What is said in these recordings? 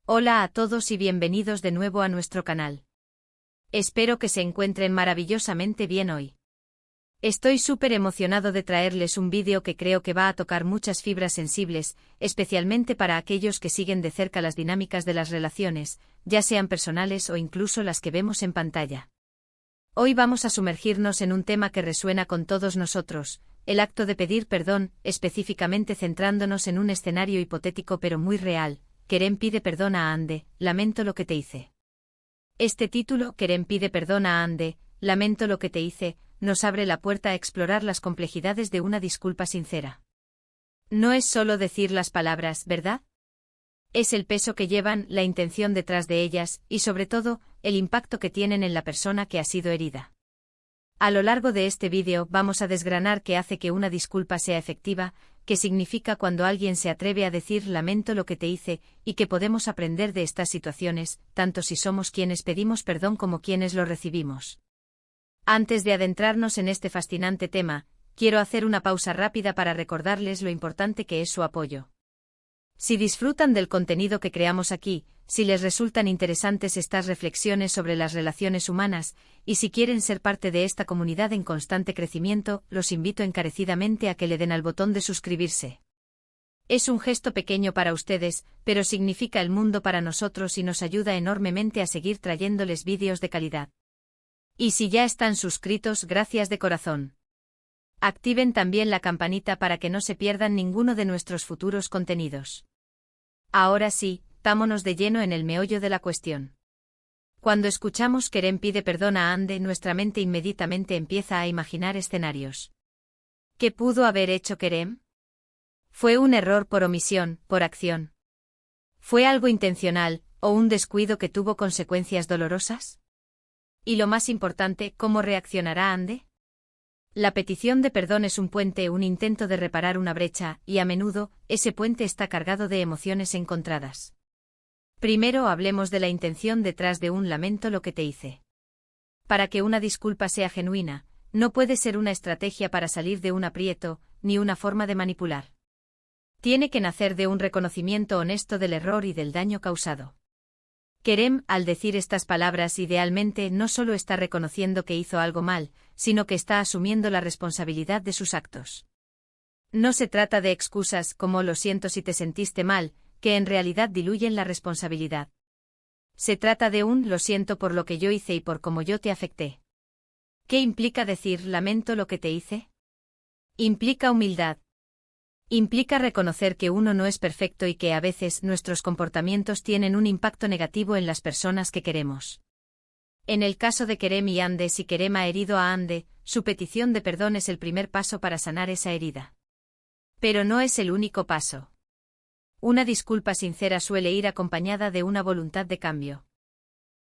Hola a todos y bienvenidos de nuevo a nuestro canal. Espero que se encuentren maravillosamente bien hoy. Estoy súper emocionado de traerles un vídeo que creo que va a tocar muchas fibras sensibles, especialmente para aquellos que siguen de cerca las dinámicas de las relaciones, ya sean personales o incluso las que vemos en pantalla. Hoy vamos a sumergirnos en un tema que resuena con todos nosotros, el acto de pedir perdón, específicamente centrándonos en un escenario hipotético pero muy real. Kerem pide perdón a Ande, lamento lo que te hice. Este título, Kerem pide perdón a Ande, lamento lo que te hice, nos abre la puerta a explorar las complejidades de una disculpa sincera. No es solo decir las palabras, ¿verdad? Es el peso que llevan, la intención detrás de ellas, y sobre todo, el impacto que tienen en la persona que ha sido herida. A lo largo de este vídeo vamos a desgranar qué hace que una disculpa sea efectiva, qué significa cuando alguien se atreve a decir lamento lo que te hice, y qué podemos aprender de estas situaciones, tanto si somos quienes pedimos perdón como quienes lo recibimos. Antes de adentrarnos en este fascinante tema, quiero hacer una pausa rápida para recordarles lo importante que es su apoyo. Si disfrutan del contenido que creamos aquí, si les resultan interesantes estas reflexiones sobre las relaciones humanas, y si quieren ser parte de esta comunidad en constante crecimiento, los invito encarecidamente a que le den al botón de suscribirse. Es un gesto pequeño para ustedes, pero significa el mundo para nosotros y nos ayuda enormemente a seguir trayéndoles vídeos de calidad. Y si ya están suscritos, gracias de corazón. Activen también la campanita para que no se pierdan ninguno de nuestros futuros contenidos. Ahora sí, vámonos de lleno en el meollo de la cuestión. Cuando escuchamos Kerem pide perdón a Ande, nuestra mente inmediatamente empieza a imaginar escenarios. ¿Qué pudo haber hecho Kerem? ¿Fue un error por omisión, por acción? ¿Fue algo intencional, o un descuido que tuvo consecuencias dolorosas? Y lo más importante, ¿cómo reaccionará Ande? La petición de perdón es un puente, un intento de reparar una brecha, y a menudo, ese puente está cargado de emociones encontradas. Primero hablemos de la intención detrás de un lamento lo que te hice. Para que una disculpa sea genuina, no puede ser una estrategia para salir de un aprieto, ni una forma de manipular. Tiene que nacer de un reconocimiento honesto del error y del daño causado. Kerem, al decir estas palabras, idealmente no solo está reconociendo que hizo algo mal, sino que está asumiendo la responsabilidad de sus actos. No se trata de excusas como lo siento si te sentiste mal, que en realidad diluyen la responsabilidad. Se trata de un lo siento por lo que yo hice y por cómo yo te afecté. ¿Qué implica decir lamento lo que te hice? Implica humildad. Implica reconocer que uno no es perfecto y que a veces nuestros comportamientos tienen un impacto negativo en las personas que queremos. En el caso de Kerem y Ande, si Kerem ha herido a Ande, su petición de perdón es el primer paso para sanar esa herida. Pero no es el único paso. Una disculpa sincera suele ir acompañada de una voluntad de cambio.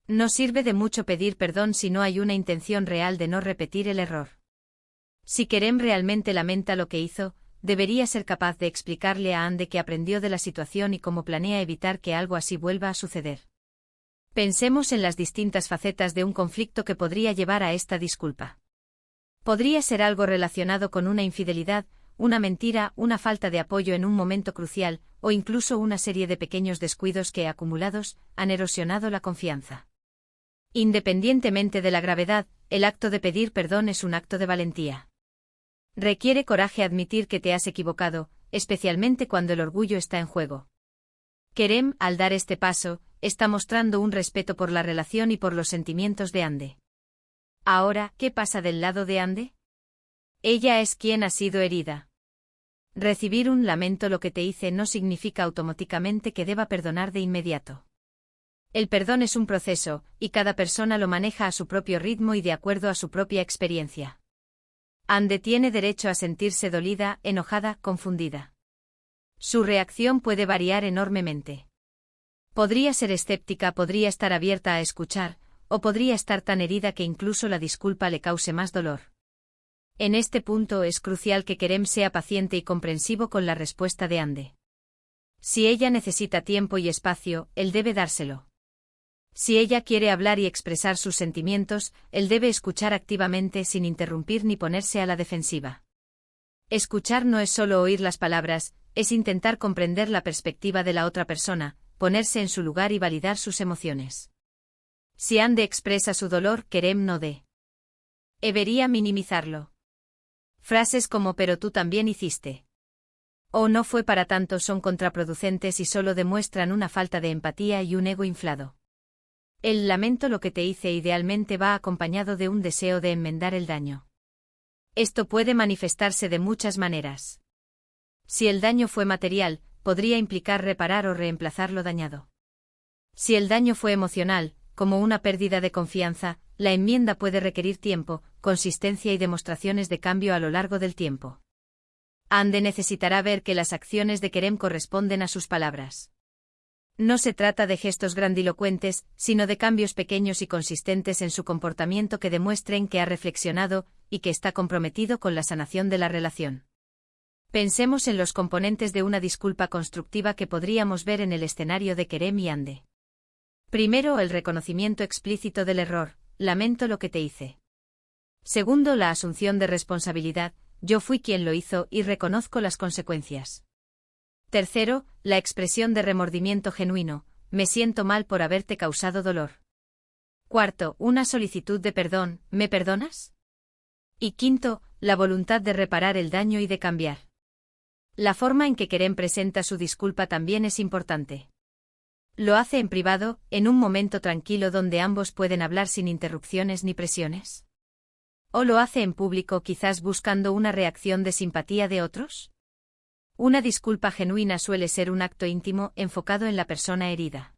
No sirve de mucho pedir perdón si no hay una intención real de no repetir el error. Si Kerem realmente lamenta lo que hizo, debería ser capaz de explicarle a Ande que aprendió de la situación y cómo planea evitar que algo así vuelva a suceder. Pensemos en las distintas facetas de un conflicto que podría llevar a esta disculpa. Podría ser algo relacionado con una infidelidad, una mentira, una falta de apoyo en un momento crucial, o incluso una serie de pequeños descuidos que, acumulados, han erosionado la confianza. Independientemente de la gravedad, el acto de pedir perdón es un acto de valentía. Requiere coraje admitir que te has equivocado, especialmente cuando el orgullo está en juego. Kerem, al dar este paso, está mostrando un respeto por la relación y por los sentimientos de Ande. Ahora, ¿qué pasa del lado de Ande? Ella es quien ha sido herida. Recibir un lamento lo que te hice no significa automáticamente que deba perdonar de inmediato. El perdón es un proceso, y cada persona lo maneja a su propio ritmo y de acuerdo a su propia experiencia. Ande tiene derecho a sentirse dolida, enojada, confundida. Su reacción puede variar enormemente. Podría ser escéptica, podría estar abierta a escuchar, o podría estar tan herida que incluso la disculpa le cause más dolor. En este punto es crucial que Kerem sea paciente y comprensivo con la respuesta de Ande. Si ella necesita tiempo y espacio, él debe dárselo. Si ella quiere hablar y expresar sus sentimientos, él debe escuchar activamente sin interrumpir ni ponerse a la defensiva. Escuchar no es solo oír las palabras, es intentar comprender la perspectiva de la otra persona, ponerse en su lugar y validar sus emociones. Si Ande expresa su dolor, Kerem no debería minimizarlo. Frases como «pero tú también hiciste» o «no fue para tanto» son contraproducentes y solo demuestran una falta de empatía y un ego inflado. El «lamento lo que te hice» idealmente va acompañado de un deseo de enmendar el daño. Esto puede manifestarse de muchas maneras. Si el daño fue material, podría implicar reparar o reemplazar lo dañado. Si el daño fue emocional, como una pérdida de confianza, la enmienda puede requerir tiempo, consistencia y demostraciones de cambio a lo largo del tiempo. Ande necesitará ver que las acciones de Kerem corresponden a sus palabras. No se trata de gestos grandilocuentes, sino de cambios pequeños y consistentes en su comportamiento que demuestren que ha reflexionado y que está comprometido con la sanación de la relación. Pensemos en los componentes de una disculpa constructiva que podríamos ver en el escenario de Kerem y Ande. Primero, el reconocimiento explícito del error: «lamento lo que te hice». Segundo, la asunción de responsabilidad: «yo fui quien lo hizo y reconozco las consecuencias». Tercero, la expresión de remordimiento genuino: «me siento mal por haberte causado dolor». Cuarto, una solicitud de perdón: «¿me perdonas?». Y quinto, la voluntad de reparar el daño y de cambiar. La forma en que Kerem presenta su disculpa también es importante. ¿Lo hace en privado, en un momento tranquilo donde ambos pueden hablar sin interrupciones ni presiones? ¿O lo hace en público, quizás buscando una reacción de simpatía de otros? Una disculpa genuina suele ser un acto íntimo, enfocado en la persona herida.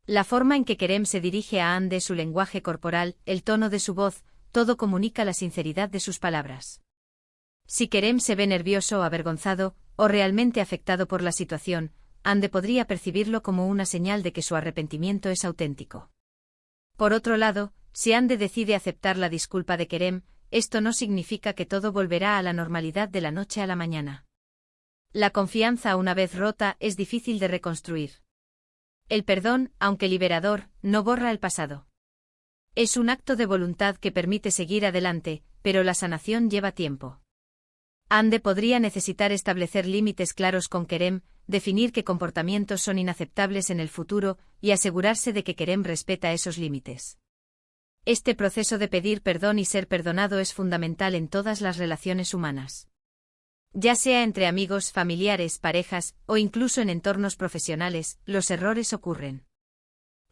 La forma en que Kerem se dirige a Ande, su lenguaje corporal, el tono de su voz, todo comunica la sinceridad de sus palabras. Si Kerem se ve nervioso o avergonzado, o realmente afectado por la situación, Ande podría percibirlo como una señal de que su arrepentimiento es auténtico. Por otro lado, si Ande decide aceptar la disculpa de Kerem, esto no significa que todo volverá a la normalidad de la noche a la mañana. La confianza, una vez rota, es difícil de reconstruir. El perdón, aunque liberador, no borra el pasado. Es un acto de voluntad que permite seguir adelante, pero la sanación lleva tiempo. Ande podría necesitar establecer límites claros con Kerem, definir qué comportamientos son inaceptables en el futuro y asegurarse de que Kerem respeta esos límites. Este proceso de pedir perdón y ser perdonado es fundamental en todas las relaciones humanas. Ya sea entre amigos, familiares, parejas, o incluso en entornos profesionales, los errores ocurren.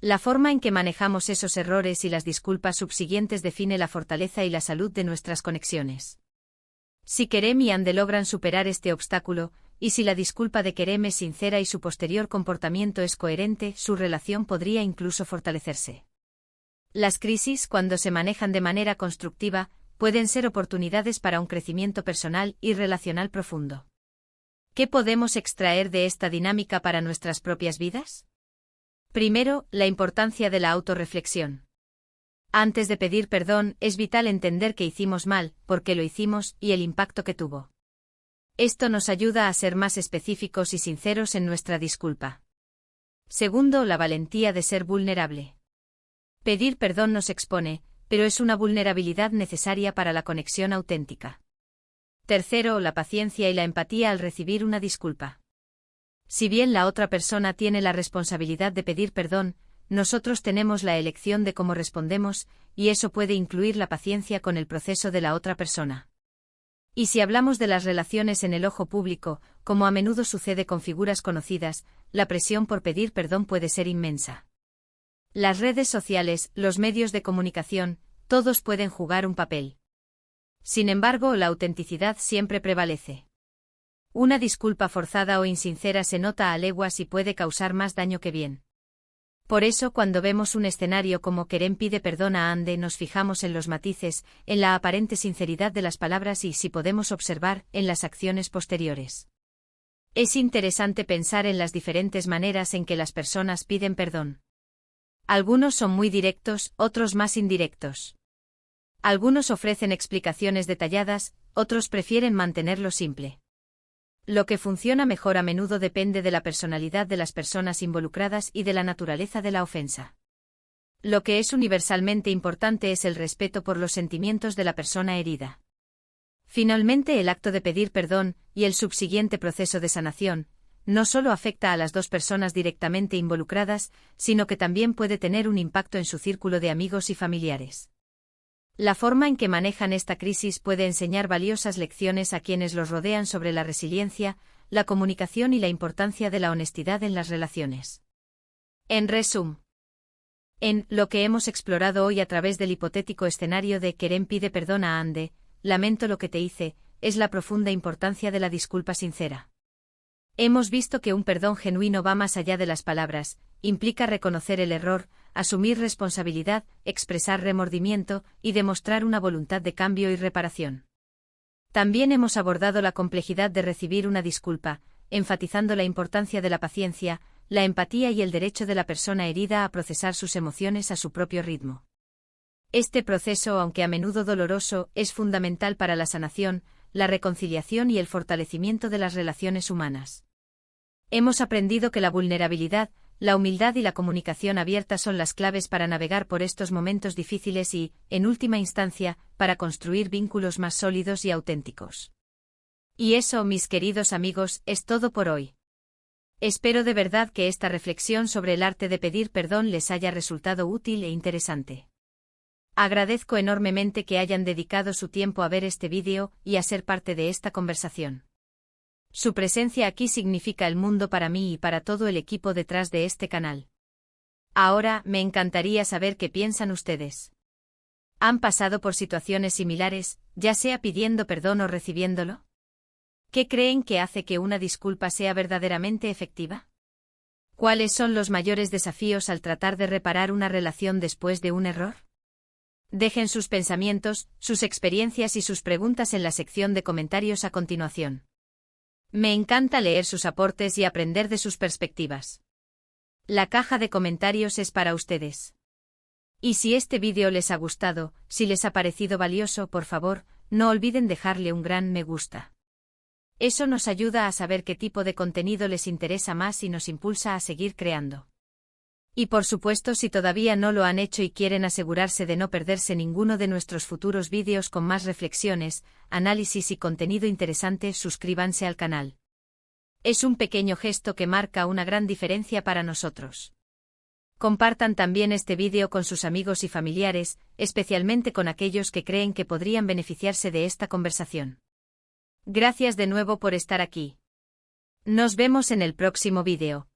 La forma en que manejamos esos errores y las disculpas subsiguientes define la fortaleza y la salud de nuestras conexiones. Si Kerem y Ande logran superar este obstáculo, y si la disculpa de Kerem es sincera y su posterior comportamiento es coherente, su relación podría incluso fortalecerse. Las crisis, cuando se manejan de manera constructiva, pueden ser oportunidades para un crecimiento personal y relacional profundo. ¿Qué podemos extraer de esta dinámica para nuestras propias vidas? Primero, la importancia de la autorreflexión. Antes de pedir perdón, es vital entender que hicimos mal, por qué lo hicimos y el impacto que tuvo. Esto nos ayuda a ser más específicos y sinceros en nuestra disculpa. Segundo, la valentía de ser vulnerable. Pedir perdón nos expone, pero es una vulnerabilidad necesaria para la conexión auténtica. Tercero, la paciencia y la empatía al recibir una disculpa. Si bien la otra persona tiene la responsabilidad de pedir perdón, nosotros tenemos la elección de cómo respondemos, y eso puede incluir la paciencia con el proceso de la otra persona. Y si hablamos de las relaciones en el ojo público, como a menudo sucede con figuras conocidas, la presión por pedir perdón puede ser inmensa. Las redes sociales, los medios de comunicación, todos pueden jugar un papel. Sin embargo, la autenticidad siempre prevalece. Una disculpa forzada o insincera se nota a leguas y puede causar más daño que bien. Por eso, cuando vemos un escenario como Kerem pide perdón a Ande, nos fijamos en los matices, en la aparente sinceridad de las palabras y, si podemos observar, en las acciones posteriores. Es interesante pensar en las diferentes maneras en que las personas piden perdón. Algunos son muy directos, otros más indirectos. Algunos ofrecen explicaciones detalladas, otros prefieren mantenerlo simple. Lo que funciona mejor a menudo depende de la personalidad de las personas involucradas y de la naturaleza de la ofensa. Lo que es universalmente importante es el respeto por los sentimientos de la persona herida. Finalmente, el acto de pedir perdón, y el subsiguiente proceso de sanación, no solo afecta a las dos personas directamente involucradas, sino que también puede tener un impacto en su círculo de amigos y familiares. La forma en que manejan esta crisis puede enseñar valiosas lecciones a quienes los rodean sobre la resiliencia, la comunicación y la importancia de la honestidad en las relaciones. En resumen, en lo que hemos explorado hoy a través del hipotético escenario de Kerem pide perdón a Ande, lamento lo que te hice, es la profunda importancia de la disculpa sincera. Hemos visto que un perdón genuino va más allá de las palabras, implica reconocer el error, asumir responsabilidad, expresar remordimiento y demostrar una voluntad de cambio y reparación. También hemos abordado la complejidad de recibir una disculpa, enfatizando la importancia de la paciencia, la empatía y el derecho de la persona herida a procesar sus emociones a su propio ritmo. Este proceso, aunque a menudo doloroso, es fundamental para la sanación, la reconciliación y el fortalecimiento de las relaciones humanas. Hemos aprendido que la vulnerabilidad, la humildad y la comunicación abierta son las claves para navegar por estos momentos difíciles y, en última instancia, para construir vínculos más sólidos y auténticos. Y eso, mis queridos amigos, es todo por hoy. Espero de verdad que esta reflexión sobre el arte de pedir perdón les haya resultado útil e interesante. Agradezco enormemente que hayan dedicado su tiempo a ver este vídeo y a ser parte de esta conversación. Su presencia aquí significa el mundo para mí y para todo el equipo detrás de este canal. Ahora, me encantaría saber qué piensan ustedes. ¿Han pasado por situaciones similares, ya sea pidiendo perdón o recibiéndolo? ¿Qué creen que hace que una disculpa sea verdaderamente efectiva? ¿Cuáles son los mayores desafíos al tratar de reparar una relación después de un error? Dejen sus pensamientos, sus experiencias y sus preguntas en la sección de comentarios a continuación. Me encanta leer sus aportes y aprender de sus perspectivas. La caja de comentarios es para ustedes. Y si este vídeo les ha gustado, si les ha parecido valioso, por favor, no olviden dejarle un gran me gusta. Eso nos ayuda a saber qué tipo de contenido les interesa más y nos impulsa a seguir creando. Y por supuesto, si todavía no lo han hecho y quieren asegurarse de no perderse ninguno de nuestros futuros vídeos con más reflexiones, análisis y contenido interesante, suscríbanse al canal. Es un pequeño gesto que marca una gran diferencia para nosotros. Compartan también este vídeo con sus amigos y familiares, especialmente con aquellos que creen que podrían beneficiarse de esta conversación. Gracias de nuevo por estar aquí. Nos vemos en el próximo vídeo.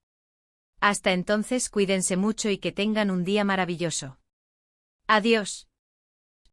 Hasta entonces, cuídense mucho y que tengan un día maravilloso. Adiós.